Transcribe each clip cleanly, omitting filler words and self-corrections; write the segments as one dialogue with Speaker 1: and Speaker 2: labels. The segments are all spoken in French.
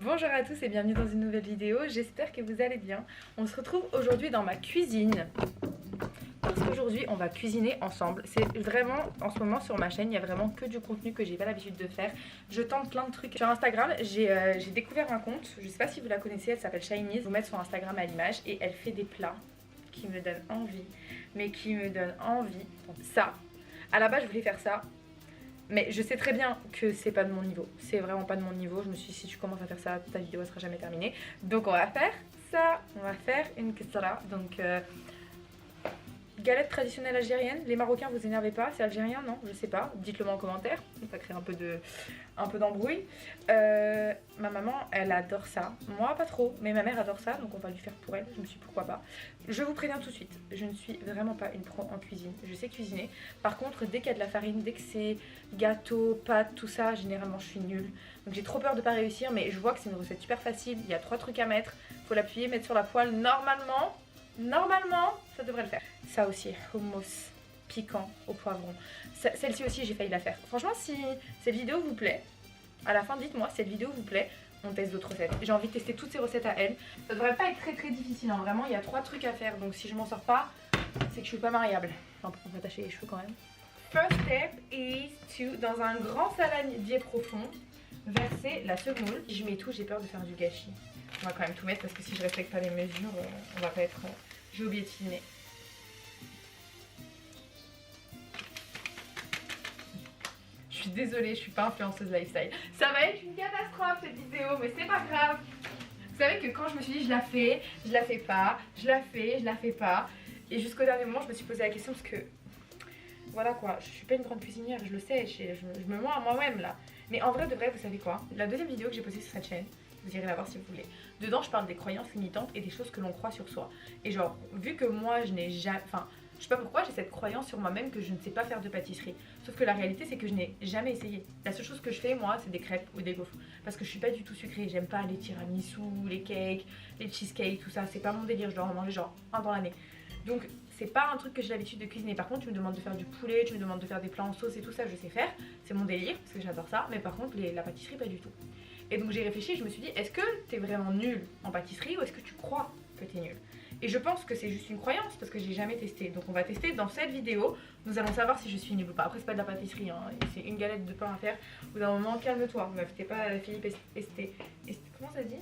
Speaker 1: Bonjour à tous et bienvenue dans une nouvelle vidéo, j'espère que vous allez bien. On se retrouve aujourd'hui dans ma cuisine parce qu'aujourd'hui on va cuisiner ensemble. C'est vraiment, en ce moment sur ma chaîne, il y a vraiment que du contenu que j'ai pas l'habitude de faire. Je tente plein de trucs. Sur Instagram, j'ai découvert un compte, je sais pas si vous la connaissez, elle s'appelle Shinies. Je vais vous mettre son Instagram à l'image et elle fait des plats qui me donnent envie. Mais qui me donnent envie. Ça, à la base je voulais faire ça. Mais je sais très bien que c'est pas de mon niveau. C'est vraiment pas de mon niveau. Je me suis dit, si tu commences à faire ça, ta vidéo elle sera jamais terminée. Donc on va faire ça. On va faire une kessara. Donc galette traditionnelle algérienne. Les Marocains, vous énervez pas. C'est algérien, non? Je sais pas. Dites-le moi en commentaire. Ça crée un peu d'embrouille. Ma maman, elle adore ça. Moi, pas trop. Mais ma mère adore ça. Donc on va lui faire pour elle. Je me suis dit, pourquoi pas. Je vous préviens tout de suite. Je ne suis vraiment pas une pro en cuisine. Je sais cuisiner. Par contre, dès qu'il y a de la farine, dès que c'est gâteau, pâtes, tout ça, généralement je suis nulle. Donc j'ai trop peur de pas réussir. Mais je vois que c'est une recette super facile. Il y a 3 trucs à mettre. Faut l'appuyer, mettre sur la poêle. Normalement, ça devrait le faire. Ça aussi, hummus piquant au poivron. Celle-ci aussi, j'ai failli la faire. Franchement, si cette vidéo vous plaît, à la fin, dites-moi si cette vidéo vous plaît. On teste d'autres recettes. J'ai envie de tester toutes ces recettes à elle. Ça devrait pas être très difficile. Hein. Vraiment, il y a 3 trucs à faire. Donc si je m'en sors pas, c'est que je suis pas mariable. Enfin, on va attacher les cheveux quand même. First step is to, dans un grand saladier profond, verser la semoule. Je mets tout, j'ai peur de faire du gâchis. On va quand même tout mettre parce que si je respecte pas les mesures, on va pas être... J'ai oublié de filmer. Je suis désolée, je suis pas influenceuse lifestyle. Ça va être une catastrophe cette vidéo, mais c'est pas grave. Vous savez que quand je me suis dit je la fais pas, je la fais pas. Et jusqu'au dernier moment, je me suis posé la question parce que... Voilà quoi, je suis pas une grande cuisinière, je le sais, je me mens à moi-même là. Mais en vrai de vrai, vous savez quoi? La deuxième vidéo que j'ai postée sur cette chaîne, vous irez la voir si vous voulez. Dedans, je parle des croyances limitantes et des choses que l'on croit sur soi. Et genre, vu que moi, je n'ai jamais... Enfin, je sais pas pourquoi j'ai cette croyance sur moi-même que je ne sais pas faire de pâtisserie. Sauf que la réalité, c'est que je n'ai jamais essayé. La seule chose que je fais, moi, c'est des crêpes ou des gaufres. Parce que je suis pas du tout sucrée. J'aime pas les tiramisu, les cakes, les cheesecakes, tout ça. C'est pas mon délire. Je dois en manger genre un dans l'année. Donc, c'est pas un truc que j'ai l'habitude de cuisiner. Par contre, tu me demandes de faire du poulet, tu me demandes de faire des plats en sauce et tout ça, je sais faire. C'est mon délire parce que j'adore ça. Mais par contre, la pâtisserie, pas du tout. Et donc j'ai réfléchi et je me suis dit, est-ce que t'es vraiment nul en pâtisserie ou est-ce que tu crois que t'es nul? Et je pense que c'est juste une croyance parce que j'ai jamais testé. Donc on va tester dans cette vidéo. Nous allons savoir si je suis nulle ou pas. Après c'est pas de la pâtisserie, hein. C'est une galette de pain à faire. Au bout d'un moment, calme-toi. Meuf, t'es pas Philippe comment ça dit?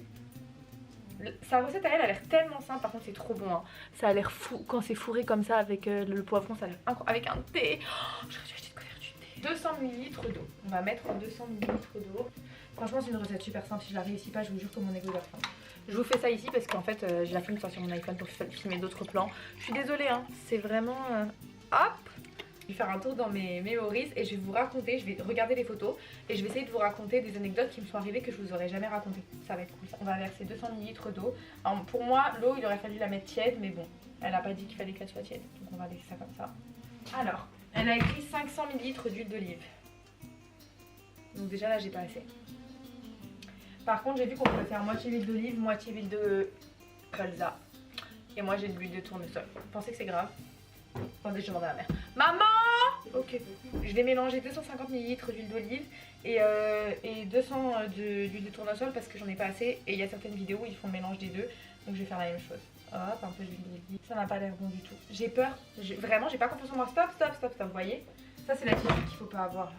Speaker 1: Sa recette à elle a l'air tellement simple, par contre c'est trop bon. Hein. Ça a l'air fou quand c'est fourré comme ça avec le poivron, ça a l'air incroyable. Avec un thé. Oh, j'aurais dû acheter de quoi faire du thé. 200 ml d'eau. On va mettre 200 ml d'eau. Franchement c'est une recette super simple, si je la réussis pas je vous jure que mon ego va prendre. Je vous fais ça ici parce qu'en fait je la filme sur mon iPhone pour filmer d'autres plans. Je suis désolée hein, c'est vraiment... Hop. Je vais faire un tour dans mes memories et je vais vous raconter, je vais regarder les photos et je vais essayer de vous raconter des anecdotes qui me sont arrivées que je vous aurais jamais racontées. Ça va être cool. On va verser 200 ml d'eau. Pour moi l'eau il aurait fallu la mettre tiède mais bon, elle a pas dit qu'il fallait qu'elle soit tiède. Donc on va laisser ça comme ça. Alors, elle a écrit 500 ml d'huile d'olive. Donc déjà là j'ai pas assez. Par contre, j'ai vu qu'on pouvait faire moitié huile d'olive, moitié huile de colza. Et moi, j'ai de l'huile de tournesol. Vous pensez que c'est grave? Attendez, je demande à ma mère. Maman! Ok. Je vais mélanger 250 ml d'huile d'olive et 200 d'huile de tournesol parce que j'en ai pas assez. Et il y a certaines vidéos où ils font le mélange des deux. Donc je vais faire la même chose. Hop, un peu d'huile d'olive. Ça n'a pas l'air bon du tout. J'ai peur. Vraiment, j'ai pas confiance en moi. Stop. Vous voyez? Ça, c'est l'attitude qu'il faut pas avoir.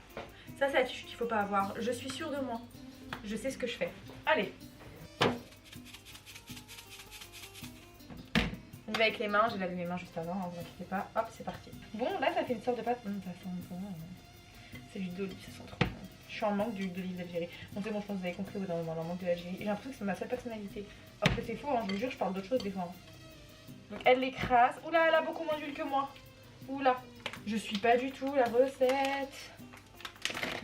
Speaker 1: Ça, c'est l'attitude qu'il faut pas avoir. Je suis sûre de moi. Je sais ce que je fais. Allez. On y va avec les mains. J'ai lavé mes mains juste avant, ne vous inquiétez pas. Hop, c'est parti. Bon, là, ça fait une sorte de pâte. Ça sent bon. C'est l'huile d'olive, ça sent trop bon. Je suis en manque d'huile d'olive d'Algérie. Bon, c'est bon, je pense que vous avez compris au bout d'un moment, en manque de l'Algérie. J'ai l'impression que c'est ma seule personnalité. Alors que c'est faux, hein, je vous jure, je parle d'autre chose des fois. Donc, elle l'écrase. Oula, elle a beaucoup moins d'huile que moi. Oula. Je suis pas du tout la recette.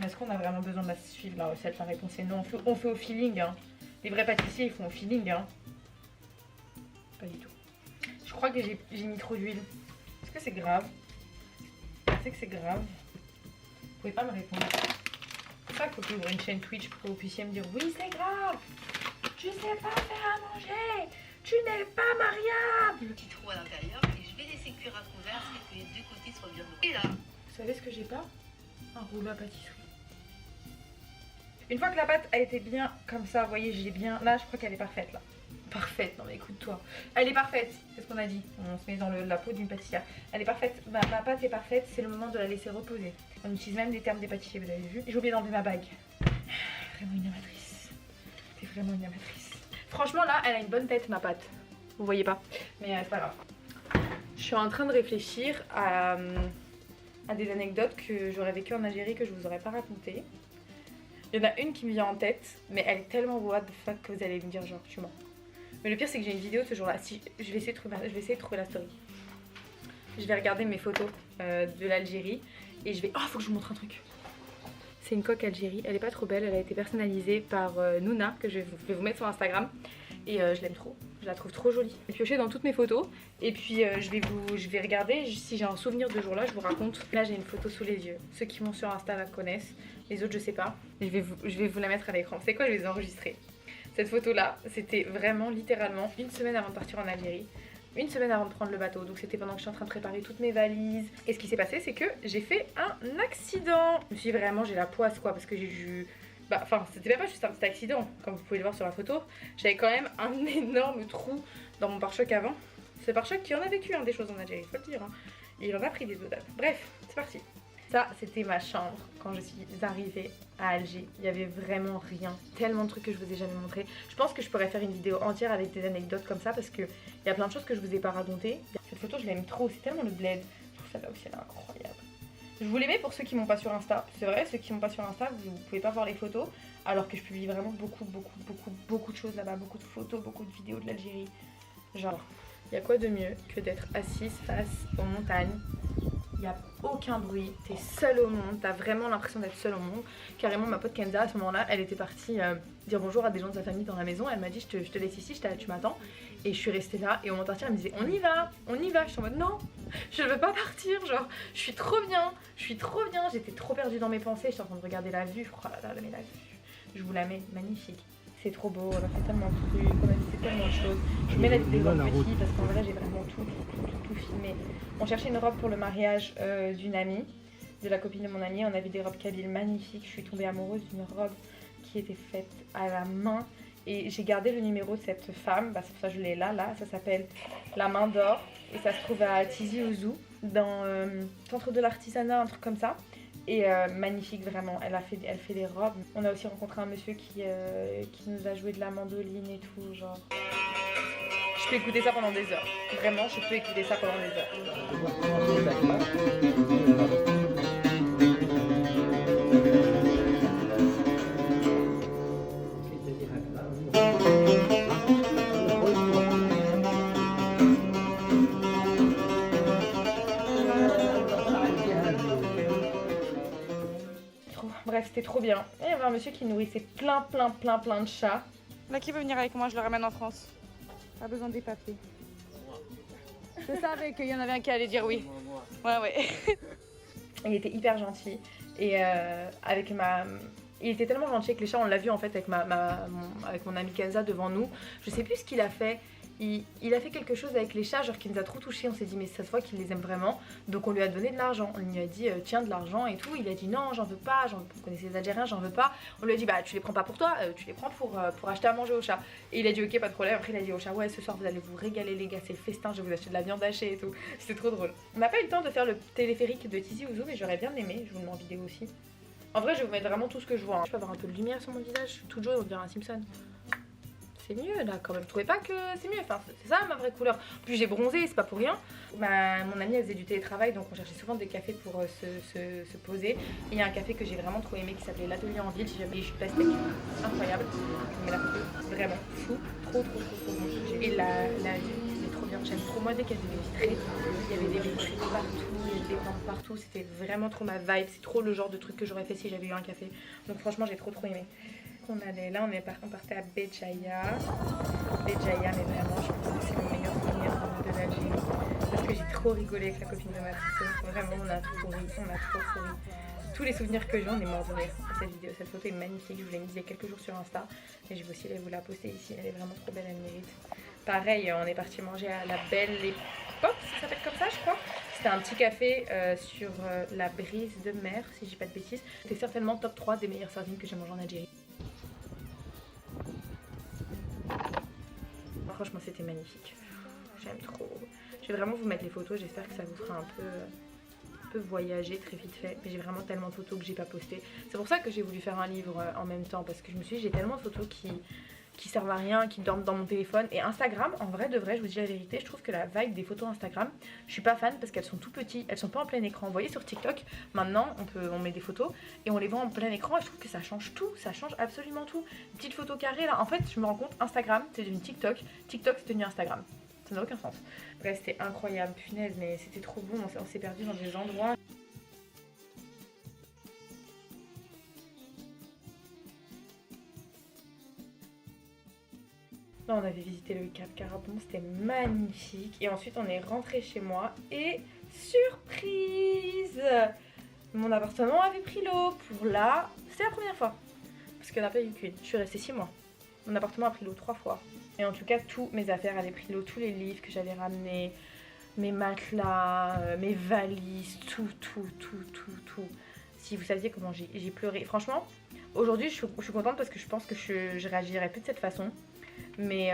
Speaker 1: Est-ce qu'on a vraiment besoin de la suivre la recette? La réponse est non, on fait au feeling hein. Les vrais pâtissiers ils font au feeling hein. Pas du tout. Je crois que j'ai mis trop d'huile. Est-ce que c'est grave? Je sais que c'est grave. Vous pouvez pas me répondre. C'est ça qu'il faut que j'ouvre une chaîne Twitch pour que vous puissiez me dire oui c'est grave. Tu sais pas faire à manger. Tu n'es pas mariable.
Speaker 2: Petit trou à l'intérieur et je vais laisser cuire à couvert et que les deux côtés soient bien. Et là,
Speaker 1: vous savez ce que j'ai pas? Un rouleau à pâtisserie. Une fois que la pâte a été bien comme ça, vous voyez, j'ai bien... Là, je crois qu'elle est parfaite, là. Parfaite, non mais écoute-toi. Elle est parfaite, c'est ce qu'on a dit. On se met dans la peau d'une pâtissière. Elle est parfaite, ma pâte est parfaite, c'est le moment de la laisser reposer. On utilise même des termes des pâtissiers, vous avez vu. J'ai oublié d'enlever ma bague. Vraiment une amatrice. C'est vraiment une amatrice. Franchement, là, elle a une bonne tête, ma pâte. Vous voyez pas, mais c'est pas grave. Je suis en train de réfléchir à des anecdotes que j'aurais vécues en Algérie que je vous aurais pas racontées. Il y en a une qui me vient en tête, mais elle est tellement what the fuck que vous allez me dire genre tu mens. Mais le pire c'est que j'ai une vidéo de ce jour-là. Si, je vais essayer de trouver la story. Je vais regarder mes photos de l'Algérie et je vais... Oh, faut que je vous montre un truc. C'est une coque Algérie. Elle est pas trop belle. Elle a été personnalisée par Nouna, que je vais vous mettre sur Instagram. Et je l'aime trop. Je la trouve trop jolie. J'ai pioché dans toutes mes photos. Et puis je vais regarder. Si j'ai un souvenir de jour-là, je vous raconte. Là, j'ai une photo sous les yeux. Ceux qui vont sur Insta la connaissent. Les autres, je sais pas. Je vais vous la mettre à l'écran. C'est quoi, je vais les enregistrer. Cette photo-là, c'était vraiment littéralement une semaine avant de partir en Algérie. Une semaine avant de prendre le bateau. Donc c'était pendant que je suis en train de préparer toutes mes valises. Et ce qui s'est passé, c'est que j'ai fait un accident. Je me suis dit vraiment, j'ai la poisse quoi. Parce que j'ai eu... Enfin, c'était même pas juste un petit accident. Comme vous pouvez le voir sur la photo. J'avais quand même un énorme trou dans mon pare-choc avant. C'est le pare-choc qui en a vécu des choses en Algérie, faut le dire. Et il en a pris des audaces. Bref, c'est parti. Ça, c'était ma chambre quand je suis arrivée à Alger. Il y avait vraiment rien. Tellement de trucs que je vous ai jamais montré. Je pense que je pourrais faire une vidéo entière avec des anecdotes comme ça parce qu'il y a plein de choses que je vous ai pas racontées. Cette photo, je l'aime trop. C'est tellement le bled. Je trouve ça là aussi, elle est incroyable. Je vous les mets pour ceux qui m'ont pas sur Insta. C'est vrai, ceux qui m'ont pas sur Insta, vous pouvez pas voir les photos. Alors que je publie vraiment beaucoup de choses là-bas. Beaucoup de photos, beaucoup de vidéos de l'Algérie. Genre, il y a quoi de mieux que d'être assise face aux montagnes. Il n'y a aucun bruit, t'es seule au monde, t'as vraiment l'impression d'être seule au monde. Carrément, ma pote Kenza, à ce moment-là, elle était partie dire bonjour à des gens de sa famille dans la maison. Elle m'a dit, je te laisse ici, tu m'attends. Et je suis restée là, et au moment de partir, elle me disait, on y va. Je suis en mode, non, je veux pas partir, genre, je suis trop bien. J'étais trop perdue dans mes pensées, j'étais en train de regarder la vue. Oh là là, mais la vue, je vous la mets, magnifique. C'est trop beau, on a fait tellement de trucs, on a fait tellement de choses. Je mets la vidéo en petit parce qu'en vrai j'ai vraiment tout filmé. On cherchait une robe pour le mariage d'une amie, de la copine de mon amie. On avait des robes kabyles magnifiques. Je suis tombée amoureuse d'une robe qui était faite à la main. Et j'ai gardé le numéro de cette femme, c'est pour ça que je l'ai là, ça s'appelle La Main d'Or. Et ça se trouve à Tizi Ouzou, dans le centre de l'artisanat, un truc comme ça. Et magnifique vraiment, elle fait des robes. On a aussi rencontré un monsieur qui nous a joué de la mandoline et tout, genre. Je peux écouter ça pendant des heures. Vraiment, je peux écouter ça pendant des heures. Bref, c'était trop bien. Et il y avait un monsieur qui nourrissait plein de chats. Là, qui veut venir avec moi? Je le ramène en France. Pas besoin des papiers. Je savais qu'il y en avait un qui allait dire oui. Ouais. Il était hyper gentil. Et il était tellement gentil avec les chats. On l'a vu en fait avec avec mon ami Kenza devant nous. Je sais plus ce qu'il a fait. Il a fait quelque chose avec les chats, genre qui nous a trop touchés. On s'est dit mais ça se voit qu'il les aime vraiment. Donc on lui a donné de l'argent. On lui a dit tiens de l'argent et tout. Il a dit non j'en veux pas. Vous connaissez les Algériens, j'en veux pas. On lui a dit bah tu les prends pas pour toi, tu les prends pour acheter à manger aux chats. Et il a dit ok pas de problème. Après il a dit aux chats ouais ce soir vous allez vous régaler les gars, c'est le festin, je vais vous acheter de la viande hachée et tout. C'était trop drôle. On n'a pas eu le temps de faire le téléphérique de Tizi Ouzou mais j'aurais bien aimé. Je vous le mets en vidéo aussi. En vrai je vais vous mettre vraiment tout ce que je vois. Je peux avoir un peu de lumière sur mon visage. Je suis toute jaune, on dirait un Simpson. C'est mieux là quand même, vous trouvez pas que c'est mieux? Enfin c'est ça ma vraie couleur. En plus j'ai bronzé, c'est pas pour rien. Mon amie elle faisait du télétravail donc on cherchait souvent des cafés pour se poser. Et il y a un café que j'ai vraiment trop aimé qui s'appelait l'Atelier en Ville, j'ai juste pastèque. Incroyable. Mais la photo, vraiment fou, trop bon. Et la vue, c'est trop bien. J'aime trop moi dès qu'il y a des vitrées. Il y avait des vitrées partout, il y avait des plantes partout, c'était vraiment trop ma vibe. C'est trop le genre de truc que j'aurais fait si j'avais eu un café. Donc franchement j'ai trop aimé. On allait là, on partait à Béjaïa. Béjaïa, mais vraiment, je pense que c'est mon meilleur souvenir de l'Algérie. Parce que j'ai trop rigolé avec la copine de ma petite. Vraiment, on a trop ri. Tous les souvenirs que j'ai, on est mort de rire. Cette vidéo, cette photo est magnifique. Je vous l'ai mise il y a quelques jours sur Insta. Et je vais aussi vous la poster ici. Elle est vraiment trop belle, elle mérite. Pareil, on est parti manger à la Belle Époque, ça s'appelle comme ça, je crois. C'était un petit café sur la brise de mer, si je dis pas de bêtises. C'était certainement top 3 des meilleures sardines que j'ai mangées en Algérie. Franchement, c'était magnifique. J'aime trop. Je vais vraiment vous mettre les photos, j'espère que ça vous fera un peu voyager très vite fait. Mais j'ai vraiment tellement de photos que j'ai pas postées. C'est pour ça que j'ai voulu faire un livre en même temps, parce que je me suis dit j'ai tellement de photos qui servent à rien, qui dorment dans mon téléphone. Et Instagram, en vrai de vrai, je vous dis la vérité, je trouve que la vibe des photos Instagram, je suis pas fan parce qu'elles sont tout petites, elles sont pas en plein écran. Vous voyez sur TikTok, maintenant on met des photos et on les voit en plein écran et je trouve que ça change tout, ça change absolument tout. Une petite photo carrée là, en fait je me rends compte, Instagram c'est devenu TikTok, TikTok c'est devenu Instagram. Ça n'a aucun sens. Bref, c'était incroyable, punaise, mais c'était trop bon, on s'est perdu dans des endroits. Là, on avait visité le Cap Carbon, c'était magnifique. Et ensuite, on est rentré chez moi et surprise! Mon appartement avait pris l'eau pour là. C'était la première fois. Parce qu'il n'y en a pas eu qu'une. Je suis restée 6 mois. Mon appartement a pris l'eau 3 fois. Et en tout cas, tous mes affaires avaient pris l'eau. Tous les livres que j'avais ramenés, mes matelas, mes valises, tout. Si vous saviez comment j'ai pleuré. Franchement, aujourd'hui, je suis contente parce que je pense que je réagirais plus de cette façon. Mais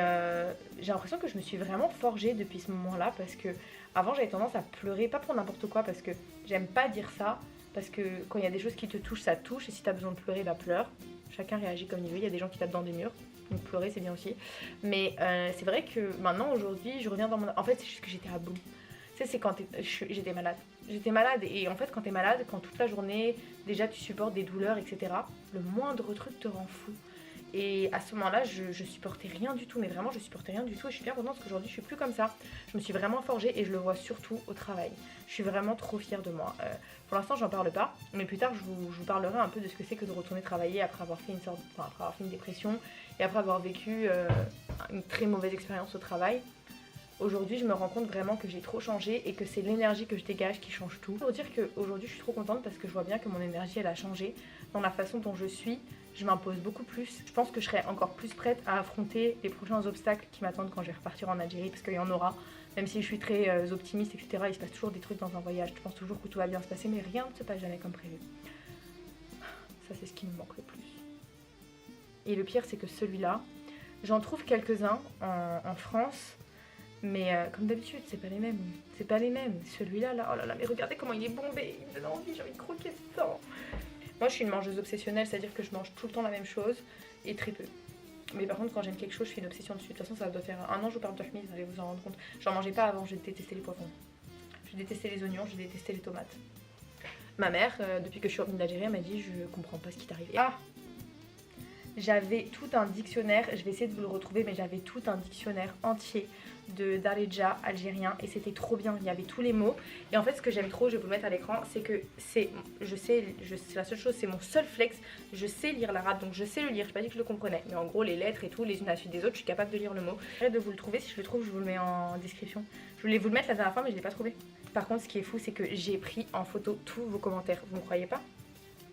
Speaker 1: j'ai l'impression que je me suis vraiment forgée depuis ce moment-là parce que avant j'avais tendance à pleurer, pas pour n'importe quoi parce que j'aime pas dire ça, parce que quand il y a des choses qui te touchent, ça te touche et si t'as besoin de pleurer, bah pleure. Chacun réagit comme il veut, il y a des gens qui tapent dans des murs, donc pleurer c'est bien aussi. Mais c'est vrai que maintenant, aujourd'hui, je reviens dans mon... En fait c'est juste que j'étais à bout. Tu sais, c'est quand j'étais malade. J'étais malade et en fait quand t'es malade, quand toute la journée, déjà tu supportes des douleurs, etc. Le moindre truc te rend fou. Et à ce moment-là, je supportais rien du tout, mais vraiment je supportais rien du tout et je suis bien contente parce qu'aujourd'hui je suis plus comme ça. Je me suis vraiment forgée et je le vois surtout au travail. Je suis vraiment trop fière de moi. Pour l'instant j'en parle pas, mais plus tard je vous parlerai un peu de ce que c'est que de retourner travailler après avoir fait après avoir fait une dépression et après avoir vécu une très mauvaise expérience au travail. Aujourd'hui, je me rends compte vraiment que j'ai trop changé et que c'est l'énergie que je dégage qui change tout. Pour dire qu'aujourd'hui, je suis trop contente parce que je vois bien que mon énergie, elle a changé dans la façon dont je suis. Je m'impose beaucoup plus. Je pense que je serai encore plus prête à affronter les prochains obstacles qui m'attendent quand je vais repartir en Algérie parce qu'il y en aura. Même si je suis très optimiste, etc., il se passe toujours des trucs dans un voyage. Je pense toujours que tout va bien se passer, mais rien ne se passe jamais comme prévu. Ça, c'est ce qui me manque le plus. Et le pire, c'est que celui-là, j'en trouve quelques-uns en France. Mais comme d'habitude, c'est pas les mêmes. C'est pas les mêmes. Celui-là, là, oh là là, mais regardez comment il est bombé. Il me donne envie, j'ai envie de croquer dedans. Moi, je suis une mangeuse obsessionnelle, c'est-à-dire que je mange tout le temps la même chose et très peu. Mais par contre, quand j'aime quelque chose, je fais une obsession dessus. De toute façon, ça doit faire un an que je parle de tahmid, vous allez vous en rendre compte. J'en mangeais pas avant, je détestais les poivrons. Je détestais les oignons, je détestais les tomates. Ma mère, depuis que je suis revenue d'Algérie, elle m'a dit je comprends pas ce qui t'est arrivé. Ah! J'avais tout un dictionnaire, je vais essayer de vous le retrouver, mais j'avais tout un dictionnaire entier de Darija algérien et c'était trop bien, il y avait tous les mots. Et en fait, ce que j'aime trop, je vais vous le mettre à l'écran, c'est que c'est la seule chose, c'est mon seul flex. Je sais lire l'arabe, donc je sais le lire, je pas dit que je le comprenais, mais en gros, les lettres et tout, les unes à la suite des autres, je suis capable de lire le mot. J'arrête de vous le trouver, si je le trouve, je vous le mets en description. Je voulais vous le mettre la dernière fois, mais je l'ai pas trouvé. Par contre, ce qui est fou, c'est que j'ai pris en photo tous vos commentaires, vous ne croyez pas?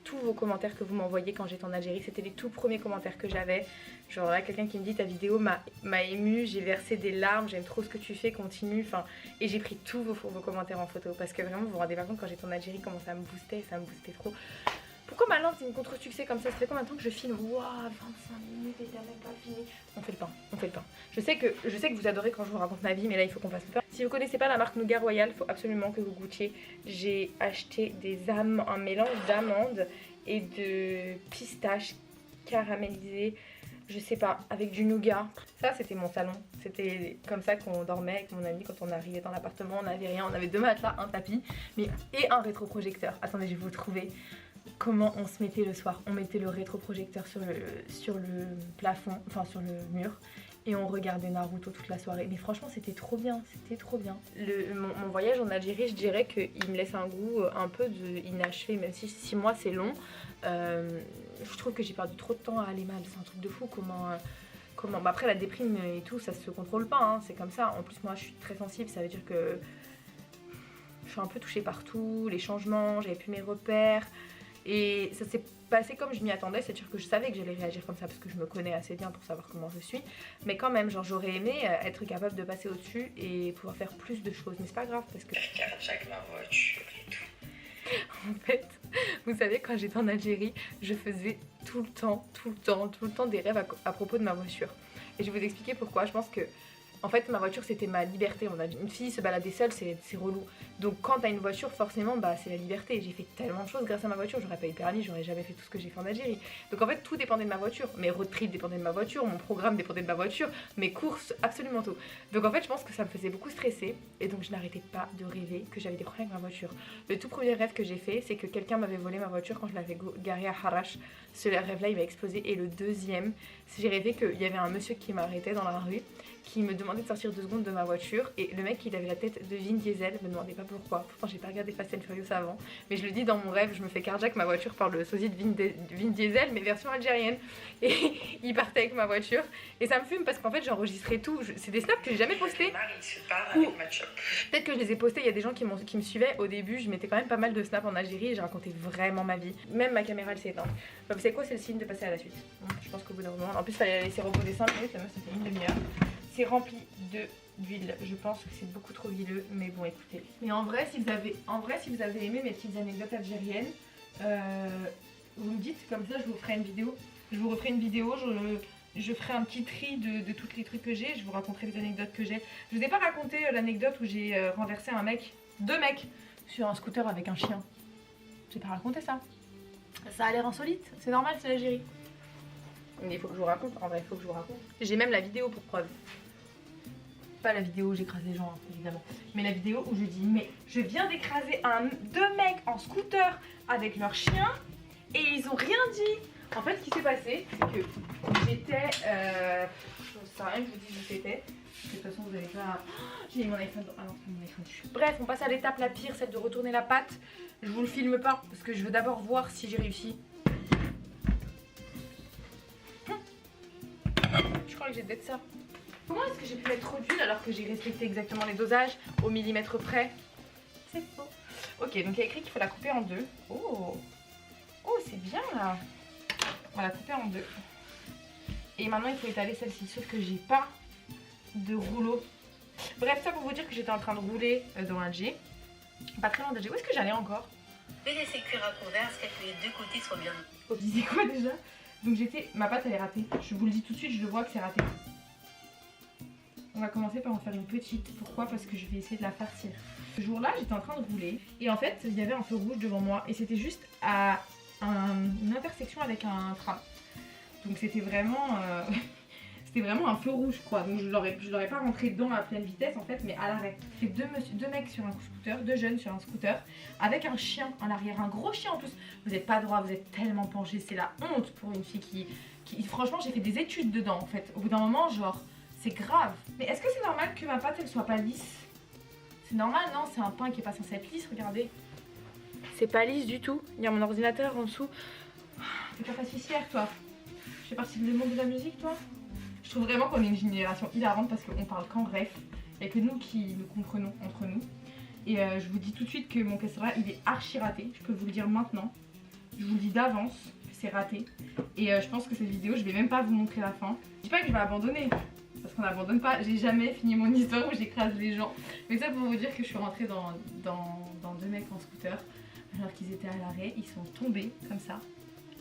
Speaker 1: Tous vos commentaires que vous m'envoyez quand j'étais en Algérie, c'était les tout premiers commentaires que j'avais. Genre là, quelqu'un qui me dit ta vidéo m'a émue, j'ai versé des larmes, j'aime trop ce que tu fais, continue. Enfin, et j'ai pris tous vos commentaires en photo parce que vraiment vous vous rendez pas compte quand j'étais en Algérie comment ça me boostait trop. Pourquoi ma langue c'est une contre-succès comme ça? Ça fait combien de temps que je filme? Waouh, 25 minutes et t'as même pas fini. On fait le pain, on fait le pain. Je sais que vous adorez quand je vous raconte ma vie, mais là il faut qu'on fasse le pain. Si vous connaissez pas la marque Nougat Royal, faut absolument que vous goûtiez. J'ai acheté un mélange d'amandes et de pistaches caramélisées, je sais pas, avec du nougat. Ça c'était mon salon, c'était comme ça qu'on dormait avec mon ami quand on arrivait dans l'appartement. On n'avait rien, on avait 2 matelas, un tapis et un rétroprojecteur. Attendez, je vais vous trouver comment on se mettait le soir. On mettait le rétroprojecteur sur le plafond, enfin sur le mur, et on regardait Naruto toute la soirée. Mais franchement, c'était trop bien, c'était trop bien. Mon voyage en Algérie, je dirais qu'il me laisse un goût un peu inachevé, même si 6 mois c'est long. Je trouve que j'ai perdu trop de temps à aller mal, c'est un truc de fou. Bah après la déprime et tout, ça se contrôle pas, hein, c'est comme ça. En plus, moi je suis très sensible, ça veut dire que je suis un peu touchée partout, les changements, j'avais plus mes repères. Et ça s'est passé comme je m'y attendais, c'est-à-dire que je savais que j'allais réagir comme ça parce que je me connais assez bien pour savoir comment je suis. Mais quand même, genre j'aurais aimé être capable de passer au-dessus et pouvoir faire plus de choses. Mais c'est pas grave parce que...
Speaker 3: Carjack ma voiture et tout.
Speaker 1: En fait, vous savez, quand j'étais en Algérie, je faisais tout le temps des rêves à propos de ma voiture. Et je vais vous expliquer pourquoi. Je pense que, en fait, ma voiture, c'était ma liberté. On a une fille se balader seule, c'est relou. Donc quand t'as une voiture, forcément, bah, c'est la liberté. J'ai fait tellement de choses grâce à ma voiture. J'aurais pas eu le permis, j'aurais jamais fait tout ce que j'ai fait en Algérie. Donc en fait, tout dépendait de ma voiture. Mes road trips dépendaient de ma voiture, mon programme dépendait de ma voiture, mes courses, absolument tout. Donc en fait, je pense que ça me faisait beaucoup stresser. Et donc je n'arrêtais pas de rêver que j'avais des problèmes avec ma voiture. Le tout premier rêve que j'ai fait, c'est que quelqu'un m'avait volé ma voiture quand je l'avais garée à Harash. Ce rêve-là, il m'a explosé. Et le deuxième, j'ai rêvé qu'il y avait un monsieur qui m'arrêtait dans la rue, qui me demandait de sortir 2 secondes de ma voiture, et le mec il avait la tête de Vin Diesel, me demandez pas pourquoi, pourtant j'ai pas regardé Fast and Furious avant, mais je le dis dans mon rêve, je me fais carjack ma voiture par le sosie de Vin Diesel, mais version algérienne, et il partait avec ma voiture, et ça me fume parce qu'en fait j'enregistrais tout, c'est des snaps que j'ai jamais postés, peut-être que je les ai postés, il y a des gens qui me suivaient, au début je mettais quand même pas mal de snaps en Algérie, et j'ai raconté vraiment ma vie, même ma caméra elle s'est éteinte. Bah, vous savez quoi, c'est le signe de passer à la suite, je pense qu'au bout d'un moment, en plus il fallait la laisser reposer 5 minutes, ça fait une demi-heure. C'est rempli d'huile, je pense que c'est beaucoup trop huileux, mais bon écoutez. Mais en vrai, si vous avez aimé mes petites anecdotes algériennes, vous me dites, comme ça je vous ferai une vidéo. Je vous referai une vidéo, je ferai un petit tri de tous les trucs que j'ai, je vous raconterai les anecdotes que j'ai. Je vous ai pas raconté l'anecdote où j'ai renversé deux mecs, sur un scooter avec un chien. J'ai pas raconté ça. Ça a l'air insolite, c'est normal, c'est l'Algérie. Mais il faut que je vous raconte, en vrai il faut que je vous raconte. J'ai même la vidéo pour preuve. Pas la vidéo où j'écrase les gens, hein, évidemment. Mais la vidéo où je dis, mais je viens d'écraser deux mecs en scooter avec leur chien et ils ont rien dit. En fait, ce qui s'est passé, c'est que j'étais... je sais rien que je vous dise où c'était. De toute façon, vous avez pas... J'ai mis mon iPhone dans... Ah non, c'est mon iPhone dessus. Bref, on passe à l'étape la pire, celle de retourner la pâte. Je vous le filme pas parce que je veux d'abord voir si j'ai réussi. Je crois que j'ai peut-être ça. Comment est-ce que j'ai pu mettre trop d'huile alors que j'ai respecté exactement les dosages au millimètre près? C'est faux. Ok, donc il y a écrit qu'il faut la couper en deux. Oh, oh c'est bien là. On va la couper en deux. Et maintenant il faut étaler celle-ci, sauf que j'ai pas de rouleau. Bref, ça pour vous dire que j'étais en train de rouler dans un G. Pas très loin d'Alger. Où est-ce que j'allais encore?
Speaker 2: Je vais laisser cuire à couvert jusqu'à ce que les 2 côtés soient bien.
Speaker 1: Oh, tu disais quoi déjà? Donc j'étais... Ma pâte elle est ratée. Je vous le dis tout de suite, je le vois que c'est raté. On va commencer par en faire une petite. Pourquoi? Parce que je vais essayer de la farcir. Ce jour-là, j'étais en train de rouler. Et en fait, il y avait un feu rouge devant moi. Et c'était juste à une intersection avec un tram. Donc c'était vraiment... C'était vraiment un feu rouge quoi, donc je l'aurais pas rentré dedans à pleine vitesse en fait, mais à l'arrêt. C'est deux mecs sur un scooter, deux jeunes sur un scooter, avec un chien en arrière, un gros chien en plus. Vous n'êtes pas droit, vous êtes tellement penché, c'est la honte pour une fille qui... Franchement j'ai fait des études dedans en fait. Au bout d'un moment genre, c'est grave. Mais est-ce que c'est normal que ma pâte elle soit pas lisse? C'est normal non? C'est un pain qui est pas censé être lisse, regardez. C'est pas lisse du tout, il y a mon ordinateur en dessous. T'es pas pâtissière toi? Je fais partie du monde de la musique toi? Je trouve vraiment qu'on est une génération hilarante parce qu'on parle qu'en bref. Il n'y a que nous qui nous comprenons entre nous. Et je vous dis tout de suite que mon cassera il est archi raté. Je peux vous le dire maintenant. Je vous le dis d'avance que c'est raté. Et je pense que cette vidéo, je vais même pas vous montrer la fin. Je dis pas que je vais abandonner. Parce qu'on n'abandonne pas. J'ai jamais fini mon histoire où j'écrase les gens. Mais ça pour vous dire que je suis rentrée dans deux mecs en scooter. Alors qu'ils étaient à l'arrêt. Ils sont tombés comme ça.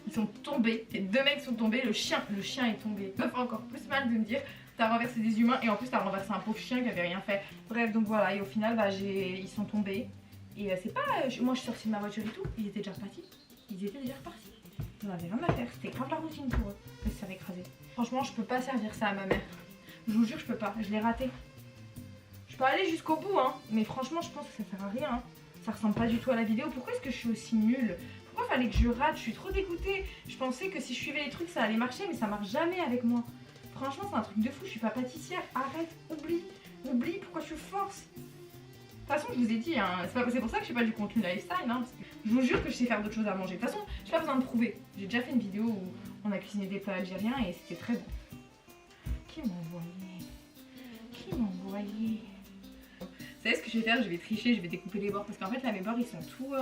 Speaker 1: Ils sont tombés, les deux mecs sont tombés, le chien est tombé. Ça fait encore plus mal de me dire, t'as renversé des humains et en plus t'as renversé un pauvre chien qui avait rien fait. Bref, donc voilà, et au final, bah, ils sont tombés. Et c'est pas... moi je suis sortie de ma voiture et tout, ils étaient déjà repartis. Ils étaient déjà repartis. Ils n'avaient rien à faire, c'était grave la routine pour eux. Ils se savaient écraser. Franchement, je peux pas servir ça à ma mère. Je vous jure, je peux pas, je l'ai raté. Je peux aller jusqu'au bout, hein, mais franchement, je pense que ça sert à rien. Hein. Ça ressemble pas du tout à la vidéo. Pourquoi est-ce que je suis aussi nulle? Pourquoi fallait que je rate? Je suis trop dégoûtée. Je pensais que si je suivais les trucs ça allait marcher, mais ça marche jamais avec moi. Franchement c'est un truc de fou, je suis pas pâtissière. Arrête, oublie, pourquoi tu forces? De toute façon je vous ai dit, hein, c'est pour ça que je fais pas du contenu lifestyle, hein, parce que je vous jure que je sais faire d'autres choses à manger. De toute façon j'ai pas besoin de prouver. J'ai déjà fait une vidéo où on a cuisiné des plats algériens et c'était très bon. Qui m'a envoyé? Vous savez ce que je vais faire? Je vais tricher, je vais découper les bords parce qu'en fait là mes bords ils sont tout...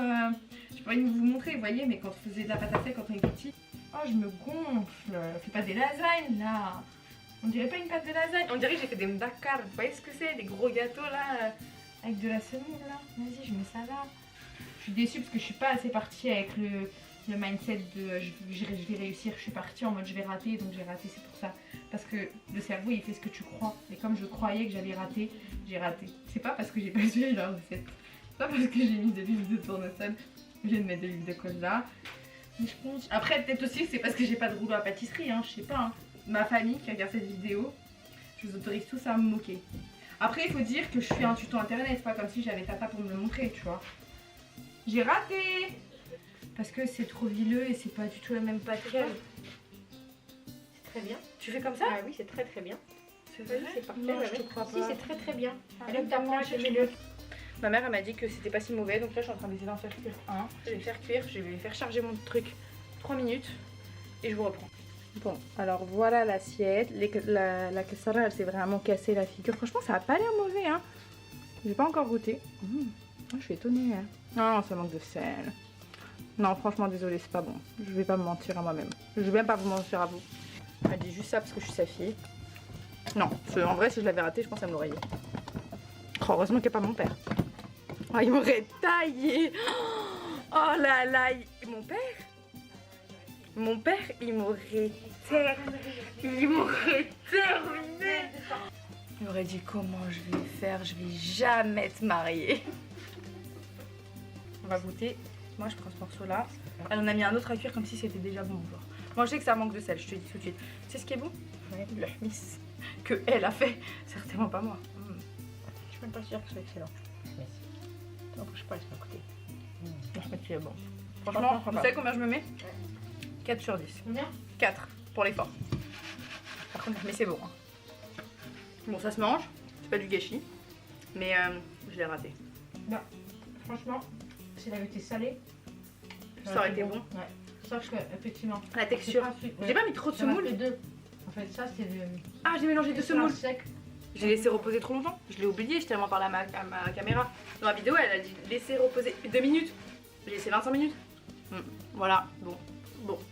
Speaker 1: Je sais J'ai envie de vous montrer, vous voyez, mais quand on faisait de la pâte à sel quand on est petit. Oh, je me gonfle. Fais pas des lasagnes là. On dirait pas une pâte de lasagne. On dirait que j'ai fait des mbakar. Vous voyez ce que c'est? Des gros gâteaux là, avec de la semoule là. Vas-y, je mets ça là. Je suis déçue parce que je suis pas assez partie avec le mindset de je vais réussir. Je suis partie en mode je vais rater, donc j'ai raté, c'est pour ça. Parce que le cerveau il fait ce que tu crois. Et comme je croyais que j'allais rater, j'ai raté. C'est pas parce que j'ai pas suivi la recette. C'est pas parce que j'ai mis des livres de tournesol. Je viens de mettre des livres de colle là. Mais je pense... Après, peut-être aussi que c'est parce que j'ai pas de rouleau à pâtisserie, hein, je sais pas. Hein. Ma famille qui regarde cette vidéo, je vous autorise tous à me moquer. Après, il faut dire que je suis un tuto internet, pas comme si j'avais Tata pour me le montrer, tu vois. J'ai raté parce que c'est trop vilain et c'est pas du tout la même pâte qu'elle.
Speaker 4: C'est très bien.
Speaker 1: Tu fais comme ça?
Speaker 4: Ah oui, c'est très très bien.
Speaker 1: C'est vrai?
Speaker 4: C'est parfait.
Speaker 1: Non, je te crois
Speaker 4: Si,
Speaker 1: pas.
Speaker 4: c'est très très bien.
Speaker 1: Ah,
Speaker 4: Elle aime ta planche, aimez-le.
Speaker 1: Ma mère elle m'a dit que c'était pas si mauvais, donc là je suis en train d'essayer d'en faire cuire un. Je vais le faire cuire, je vais faire charger mon truc 3 minutes et je vous reprends. Bon, alors voilà l'assiette. La cassara elle s'est vraiment cassée la figure. Franchement ça a pas l'air mauvais hein. J'ai pas encore goûté. Je suis étonnée hein. Non, ça manque de sel. Non franchement désolée, c'est pas bon. Je vais pas me mentir à moi-même. Je vais même pas vous mentir à vous. Elle dit juste ça parce que je suis sa fille. Non, en vrai si je l'avais raté je pense qu'elle me l'aurait dit. Oh, heureusement qu'il n'y a pas mon père. Oh, il m'aurait taillé. Oh là là, mon père, il m'aurait terminé. Il aurait dit comment je vais faire, je vais jamais te marier. On va goûter. Moi je prends ce morceau là. Elle en a mis un autre à cuire comme si c'était déjà bon. Genre. Moi je sais que ça manque de sel, je te dis tout de suite. Tu sais ce qui est bon? Le hmiss que elle a fait, certainement pas moi.
Speaker 4: Je suis même pas sûre que ce soit excellent. Donc je sais pas, laisse-moi goûter.
Speaker 1: Tu es bon. Franchement, vous savez combien je me mets? 4 sur 10.
Speaker 4: Combien?
Speaker 1: 4 pour l'effort. Par contre, mais c'est bon. Hein. Bon, ça se mange. C'est pas du gâchis. Mais je l'ai raté.
Speaker 4: Non. Franchement, si elle avait été salée,
Speaker 1: ça aurait été bon.
Speaker 4: Ouais. Sauf que, effectivement.
Speaker 1: La texture. J'ai pas mis trop de semoule.
Speaker 4: En fait, ça c'est le.
Speaker 1: Ah, j'ai mélangé 2 semoules.
Speaker 4: Sec.
Speaker 1: J'ai laissé reposer trop longtemps. Je l'ai oublié, j'ai tellement parlé à ma caméra. Dans la vidéo, elle a dit laisser reposer 2 minutes. J'ai laissé 25 minutes. Voilà, bon,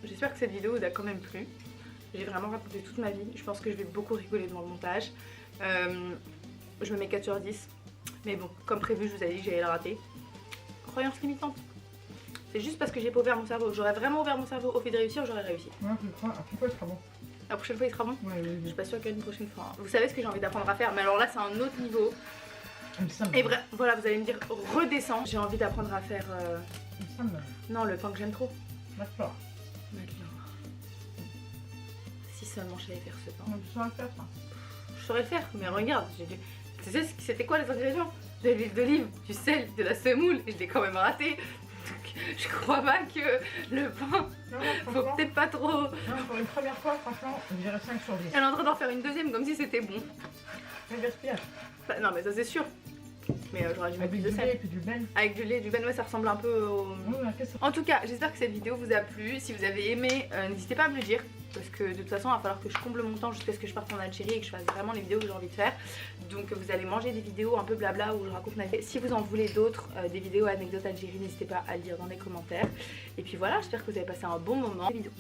Speaker 1: j'espère que cette vidéo vous a quand même plu. J'ai vraiment raconté toute ma vie. Je pense que je vais beaucoup rigoler devant le montage. Je me mets 4 sur 10. Mais bon, comme prévu, je vous avais dit que j'allais le rater. Croyance limitante. C'est juste parce que j'ai pas ouvert mon cerveau. J'aurais vraiment ouvert mon cerveau au fait de réussir, j'aurais réussi.
Speaker 4: Ouais, je crois. À chaque fois, ce sera bon.
Speaker 1: La prochaine fois, il sera bon?
Speaker 4: Ouais,
Speaker 1: Je suis pas sûre qu'une prochaine fois. Vous savez ce que j'ai envie d'apprendre à faire, mais alors là, c'est un autre niveau. Et voilà, vous allez me dire redescends. J'ai envie d'apprendre à faire. Non, le pain que j'aime trop.
Speaker 4: D'accord.
Speaker 1: Si seulement je savais faire ce pain.
Speaker 4: Je saurais faire ça.
Speaker 1: Je saurais le faire, mais regarde, tu sais c'était quoi les ingrédients? De l'huile d'olive, du sel, de la semoule, et je l'ai quand même raté. Donc je crois pas que le pain, faut peut-être pas trop.
Speaker 4: Non, pour une première fois, franchement, je dirais 5 sur 10.
Speaker 1: Elle est en train d'en faire une deuxième comme si c'était bon.
Speaker 4: C'est le gaspillage.
Speaker 1: Bah, non, mais ça c'est sûr. Mais j'aurais dû mettre plus de sel.
Speaker 4: Et puis du ben.
Speaker 1: Avec du lait, du ben, ouais, ça ressemble un peu au.
Speaker 4: Oui, qu'est-ce que
Speaker 1: En tout cas, j'espère que cette vidéo vous a plu. Si vous avez aimé, n'hésitez pas à me le dire. Parce que de toute façon, il va falloir que je comble mon temps jusqu'à ce que je parte en Algérie et que je fasse vraiment les vidéos que j'ai envie de faire. Donc vous allez manger des vidéos un peu blabla où je raconte ma vie. Si vous en voulez d'autres, des vidéos anecdotes Algérie, n'hésitez pas à le dire dans les commentaires. Et puis voilà, j'espère que vous avez passé un bon moment. Vidéo.